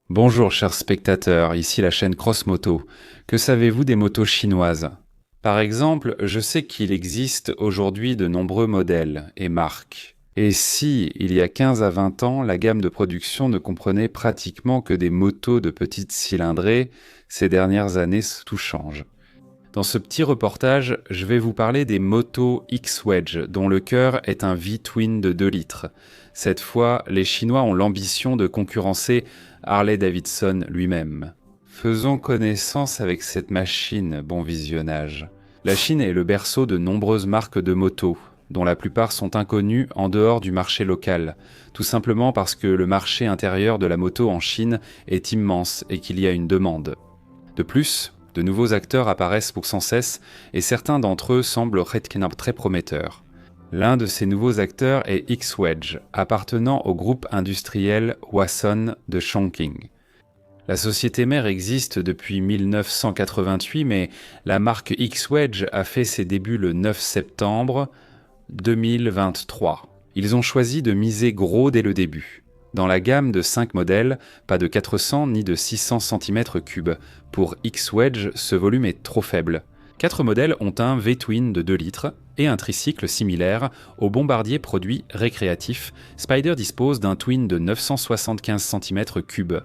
Bonjour chers spectateurs, ici la chaîne Cross Moto. Que savez-vous des motos chinoises? Par exemple, je sais qu'il existe aujourd'hui de nombreux modèles et marques. Et si, il y a 15 à 20 ans, la gamme de production ne comprenait pratiquement que des motos de petite cylindrée, ces dernières années tout change. Dans ce petit reportage, je vais vous parler des motos X-Wedge, dont le cœur est un V-Twin de 2 litres. Cette fois, les Chinois ont l'ambition de concurrencer Harley-Davidson lui-même. Faisons connaissance avec cette machine, bon visionnage. La Chine est le berceau de nombreuses marques de motos, dont la plupart sont inconnues en dehors du marché local, tout simplement parce que le marché intérieur de la moto en Chine est immense et qu'il y a une demande. De plus, de nouveaux acteurs apparaissent pour sans cesse et certains d'entre eux semblent très prometteurs. L'un de ces nouveaux acteurs est X-Wedge, appartenant au groupe industriel Hwasun de Chongqing. La société mère existe depuis 1988, mais la marque X-Wedge a fait ses débuts le 9 septembre 2023. Ils ont choisi de miser gros dès le début. Dans la gamme de 5 modèles, pas de 400 ni de 600 cm3. Pour X-Wedge, ce volume est trop faible. 4 modèles ont un V-Twin de 2 litres et un tricycle similaire au bombardier produit récréatif. Spyder dispose d'un twin de 975 cm3.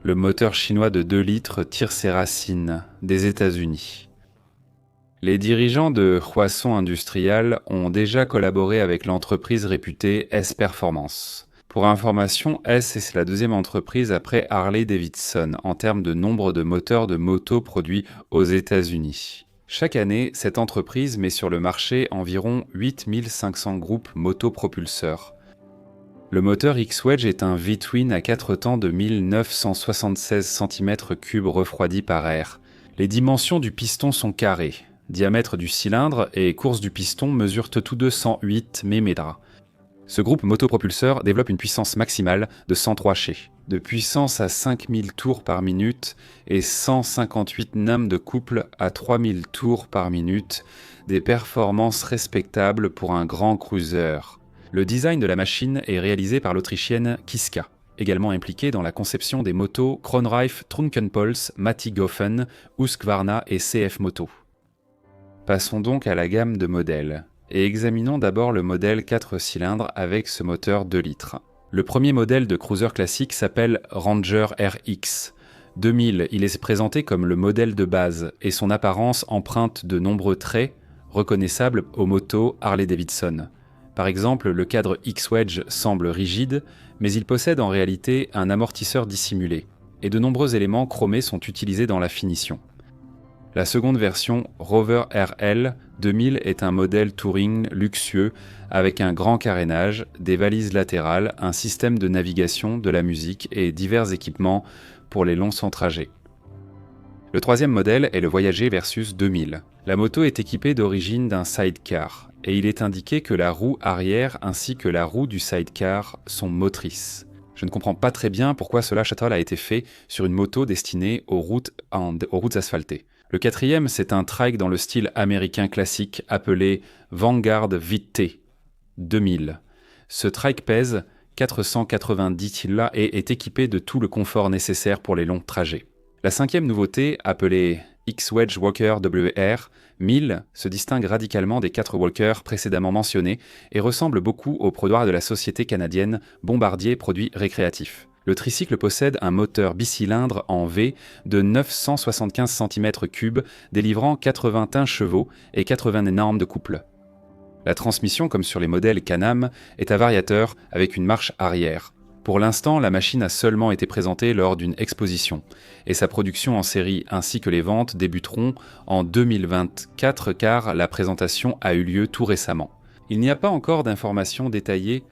Le moteur chinois de 2 litres tire ses racines des États-Unis. Les dirigeants de Hwasun Industrial ont déjà collaboré avec l'entreprise réputée S-Performance. Pour information, S est la deuxième entreprise après Harley-Davidson en termes de nombre de moteurs de moto produits aux États-Unis. Chaque année, cette entreprise met sur le marché environ 8500 groupes motopropulseurs. Le moteur X-Wedge est un V-Twin à 4 temps de 1976 cm3 refroidi par air. Les dimensions du piston sont carrées. Diamètre du cylindre et course du piston mesurent tous deux 108 mm. Ce groupe motopropulseur développe une puissance maximale de 103 chais, de puissance à 5000 tours par minute et 158 nm de couple à 3000 tours par minute, des performances respectables pour un grand cruiser. Le design de la machine est réalisé par l'Autrichienne Kiska, également impliquée dans la conception des motos Kronreif, Trunkenpolz, Matigofen, Husqvarna et CF Moto. Passons donc à la gamme de modèles, et examinons d'abord le modèle 4 cylindres avec ce moteur 2 litres. Le premier modèle de cruiser classique s'appelle Ranger RX. 2000, il est présenté comme le modèle de base, et son apparence emprunte de nombreux traits reconnaissables aux motos Harley-Davidson. Par exemple, le cadre X-Wedge semble rigide, mais il possède en réalité un amortisseur dissimulé, et de nombreux éléments chromés sont utilisés dans la finition. La seconde version, Rover RL 2000, est un modèle touring luxueux avec un grand carénage, des valises latérales, un système de navigation, de la musique et divers équipements pour les longs trajets. Le troisième modèle est le Voyager Versus 2000. La moto est équipée d'origine d'un sidecar et il est indiqué que la roue arrière ainsi que la roue du sidecar sont motrices. Je ne comprends pas très bien pourquoi ce shuttle a été fait sur une moto destinée aux routes asphaltées. Le quatrième, c'est un trike dans le style américain classique appelé Vanguard VT 2000. Ce trike pèse 490 kg et est équipé de tout le confort nécessaire pour les longs trajets. La cinquième nouveauté, appelée X-Wedge Walker WR 1000, se distingue radicalement des 4 Walkers précédemment mentionnés et ressemble beaucoup au produit de la société canadienne Bombardier Produits Récréatifs. Le tricycle possède un moteur bicylindre en V de 975 cm3, délivrant 81 chevaux et 80 Nm de couple. La transmission, comme sur les modèles Can-Am, est à variateur avec une marche arrière. Pour l'instant, la machine a seulement été présentée lors d'une exposition, et sa production en série ainsi que les ventes débuteront en 2024 car la présentation a eu lieu tout récemment. Il n'y a pas encore d'informations détaillées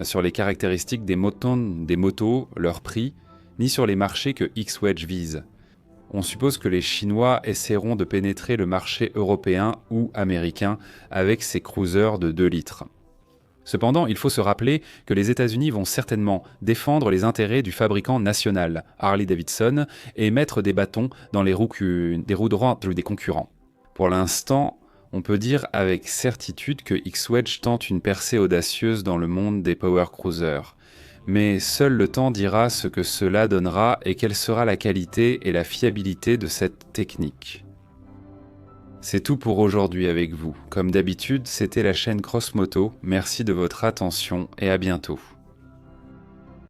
sur les caractéristiques des motos, leur prix, ni sur les marchés que X-Wedge vise. On suppose que les Chinois essaieront de pénétrer le marché européen ou américain avec ces cruisers de 2 litres. Cependant, il faut se rappeler que les États-Unis vont certainement défendre les intérêts du fabricant national, Harley-Davidson, et mettre des bâtons dans les roues droites des concurrents. Pour l'instant, on peut dire avec certitude que X-Wedge tente une percée audacieuse dans le monde des power cruisers. mais seul le temps dira ce que cela donnera et quelle sera la qualité et la fiabilité de cette technique. C'est tout pour aujourd'hui avec vous. Comme d'habitude, c'était la chaîne Crossmoto. Merci de votre attention et à bientôt.